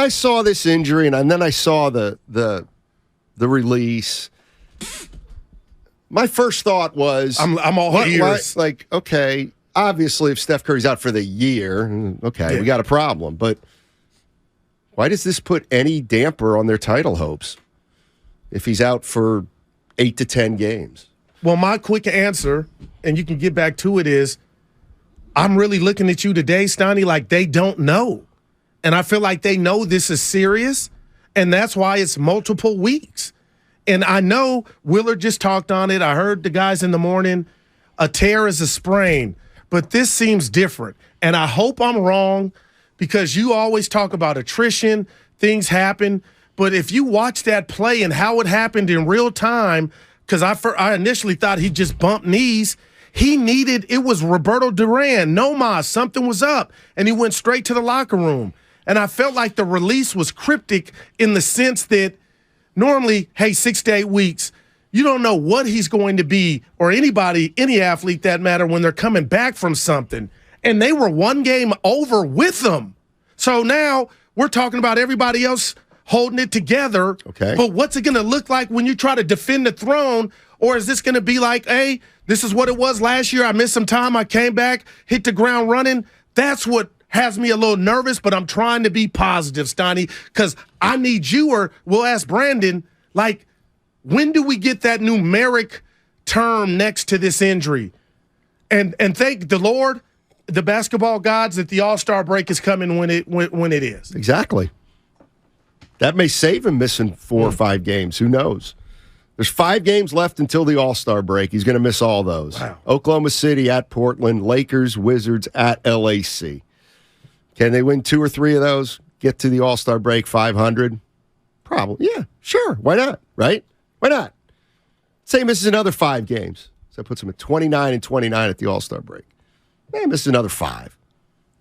I saw this injury and then I saw the release, my first thought was, I'm all ears. Like, okay, obviously if Steph Curry's out for the year, okay, we got a problem. But why does this put any damper on their title hopes if he's out for 8 to 10 games? Well, my quick answer, and you can get back to it, is I'm really looking at you today, Steiny, like they don't know. And I feel like they know this is serious, and that's why it's multiple weeks. And I know Willard just talked on it. I heard the guys in the morning. A tear is a sprain, but this seems different. And I hope I'm wrong because you always talk about attrition, things happen. But if you watch that play and how it happened in real time, because I initially thought he just bumped knees. It was Roberto Duran. No mas, something was up. And he went straight to the locker room. And I felt like the release was cryptic in the sense that normally, hey, 6 to 8 weeks, you don't know what he's going to be, or anybody, any athlete that matter, when they're coming back from something. And they were one game over with them. So now we're talking about everybody else holding it together. Okay. But what's it going to look like when you try to defend the throne? Or is this going to be like, hey, this is what it was last year. I missed some time. I came back, hit the ground running. That's what has me a little nervous, but I'm trying to be positive, Steiny, because I need you, or we'll ask Brandon, like, when do we get that numeric term next to this injury? And thank the Lord, the basketball gods, that the All-Star break is coming when it is. Exactly. That may save him missing 4 or 5 games. Who knows? There's 5 games left until the All-Star break. He's going to miss all those. Wow. Oklahoma City at Portland, Lakers, Wizards at LAC. Can they win 2 or 3 of those? Get to the All-Star break 500? Probably. Yeah, sure. Why not? Right? Why not? Say he misses another 5 games. So that puts him at 29 and 29 at the All-Star break. He misses another 5.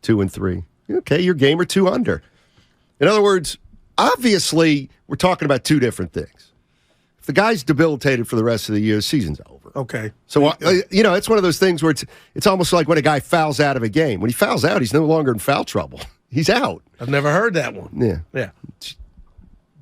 2 and 3. Okay, your game or 2 under. In other words, obviously, we're talking about 2 different things. If the guy's debilitated for the rest of the year, the season's over. Okay. So, it's one of those things where it's almost like when a guy fouls out of a game. When he fouls out, he's no longer in foul trouble. He's out. I've never heard that one. Yeah.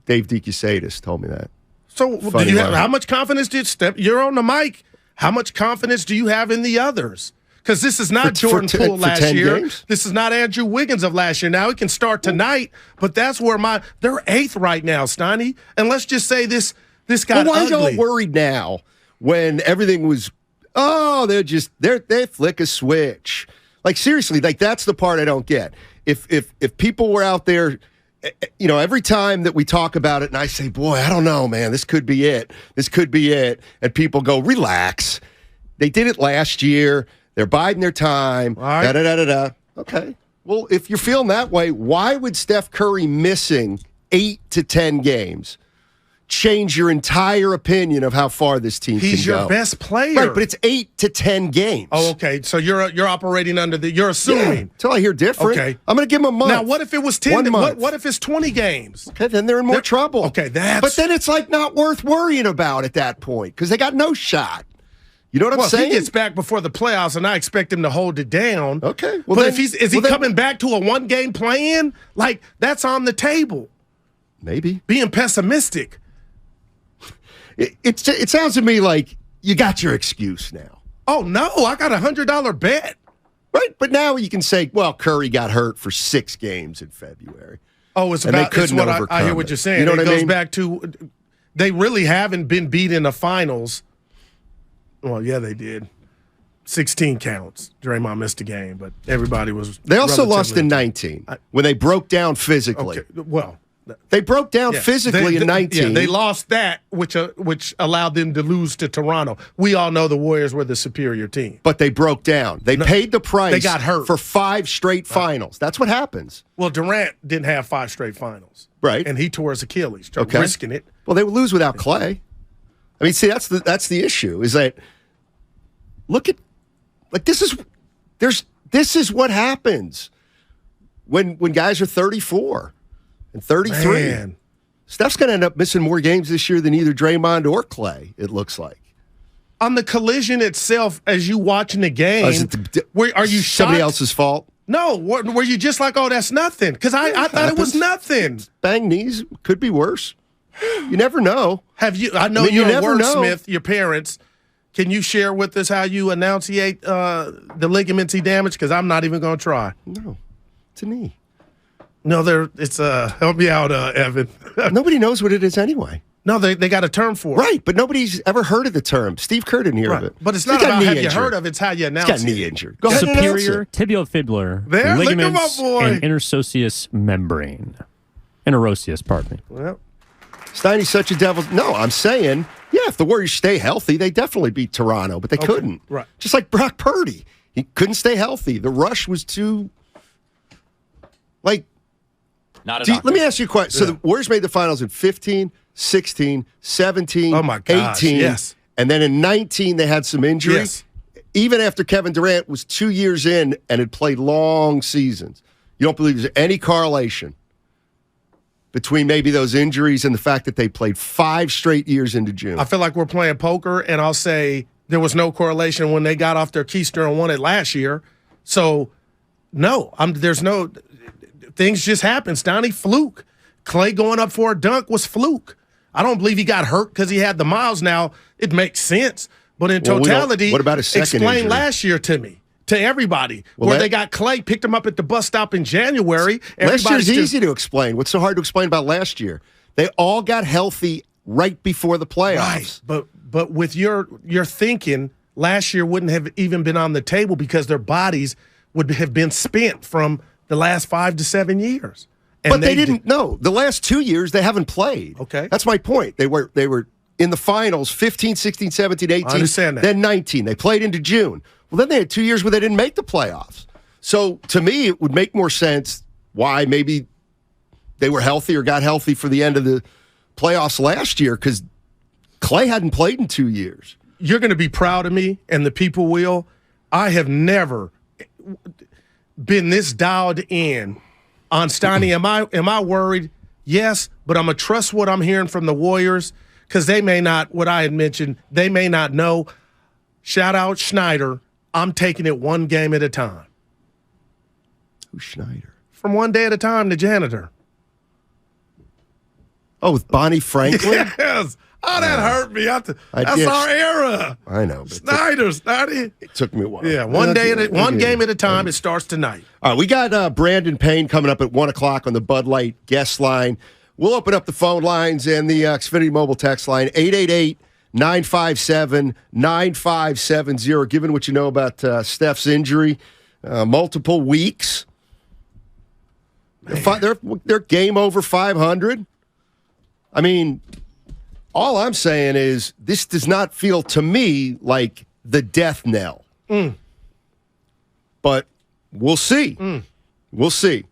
Dave DeCusatis told me that. So how much confidence did you're on the mic. How much confidence do you have in the others? Because this is not Jordan Poole last year. Games? This is not Andrew Wiggins of last year. Now he can start tonight, but that's where they're 8th right now, Steiny. And let's just say this got ugly. Why are y'all worried now when everything was, they flick a switch? Like, seriously, like, that's the part I don't get. If people were out there, every time that we talk about it and I say, boy, I don't know, man, this could be it. And people go, relax. They did it last year. They're biding their time. Right. Da-da-da-da-da. Okay. Well, if you're feeling that way, why would Steph Curry missing 8 to 10 games change your entire opinion of how far this team can go? He's your best player. Right, but it's 8 to 10 games. Oh, okay. So you're operating you're assuming. Until I hear different. Okay. I'm going to give him a month. Now, what if it was 10? 1 month. What if it's 20 games? Okay, then they're in more trouble. Okay, But then it's like not worth worrying about at that point because they got no shot. You know what I'm saying? If he gets back before the playoffs, and I expect him to hold it down. Okay. Well, but is he coming back to a 1-game play-in? Like, that's on the table. Maybe. Being pessimistic. It sounds to me like you got your excuse now. Oh, no, I got a $100 bet. Right, but now you can say, well, Curry got hurt for 6 games in February. Oh, it's what I hear what you're saying. You know what I mean? It goes back to they really haven't been beat in the finals. Well, yeah, they did. 16 counts. Draymond missed a game, but everybody was. They also lost in 19 when they broke down physically. Okay, well, they broke down physically in 19. Yeah, they lost that, which allowed them to lose to Toronto. We all know the Warriors were the superior team. But they broke down. They paid the price. They got hurt for 5 straight finals. That's what happens. Well, Durant didn't have 5 straight finals, right? And he tore his Achilles, risking it. Well, they would lose without Clay. I mean, see, that's the issue. Is that look at like this is what happens when guys are 34 and 33. Man. Steph's going to end up missing more games this year than either Draymond or Clay, it looks like. On the collision itself, as you watching the game, are you shocked? Somebody else's fault? No, were you just like, oh, that's nothing? Because I thought it was nothing. Bang knees could be worse. You never know. I know you're a wordsmith, your parents. Can you share with us how you enunciate the ligaments he damaged? Because I'm not even going to try. No, it's a knee. No, it's help me out, Evan. Nobody knows what it is anyway. No, they got a term for it. Right, but nobody's ever heard of the term. Steve Kerr didn't hear of it. But it's not about have you heard of it, it's how you announce it. He's got knee injured. Go ahead Superior tibiofibular there, ligaments look at my boy. and interosseous membrane. Interosseous, pardon me. Well, Steiny's such a devil. No, I'm saying, yeah, if the Warriors stay healthy, they definitely beat Toronto, but they couldn't. Right. Just like Brock Purdy. He couldn't stay healthy. The rush was too, like, Not enough. let me ask you a question. So the Warriors made the finals in 15, 16, 17, oh my gosh, 18. yes. And then in 19, they had some injuries. Yes. Even after Kevin Durant was 2 years in and had played long seasons. You don't believe there's any correlation between maybe those injuries and the fact that they played 5 straight years into June? I feel like we're playing poker, and I'll say there was no correlation when they got off their keister and won it last year. So, no, there's no – things just happen. Steiny, fluke. Clay going up for a dunk was fluke. I don't believe he got hurt because he had the miles. Now, it makes sense. But in totality, what about his second explain injury? Last year to me, to everybody, where they got Clay, picked him up at the bus stop in January. Last year's easy to explain. What's so hard to explain about last year? They all got healthy right before the playoffs. Right, but with your thinking, last year wouldn't have even been on the table because their bodies would have been spent from the last 5 to 7 years. And but they didn't know. The last 2 years, they haven't played. Okay. That's my point. They were in the finals 15, 16, 17, 18. I understand that. Then 19. They played into June. Well, then they had 2 years where they didn't make the playoffs. So to me, it would make more sense why maybe they were healthy or got healthy for the end of the playoffs last year because Clay hadn't played in 2 years. You're going to be proud of me, and the people will. I have never been this dialed in on Steiny. Am I worried? Yes, but I'm going to trust what I'm hearing from the Warriors because they may not, what I had mentioned, they may not know. Shout out Schneider. I'm taking it one game at a time. Who's Schneider? From one day at a time, the janitor. Oh, with Bonnie Franklin? Yes. Oh, that hurt me. That's did. our era. I know. But Snyders. it took me a while. Yeah, one game at a time. It starts tonight. All right, we got Brandon Payne coming up at 1 o'clock on the Bud Light guest line. We'll open up the phone lines and the Xfinity mobile text line, 888-957-9570. Given what you know about Steph's injury, multiple weeks. They're game over 500. I mean, all I'm saying is this does not feel to me like the death knell. But we'll see. We'll see.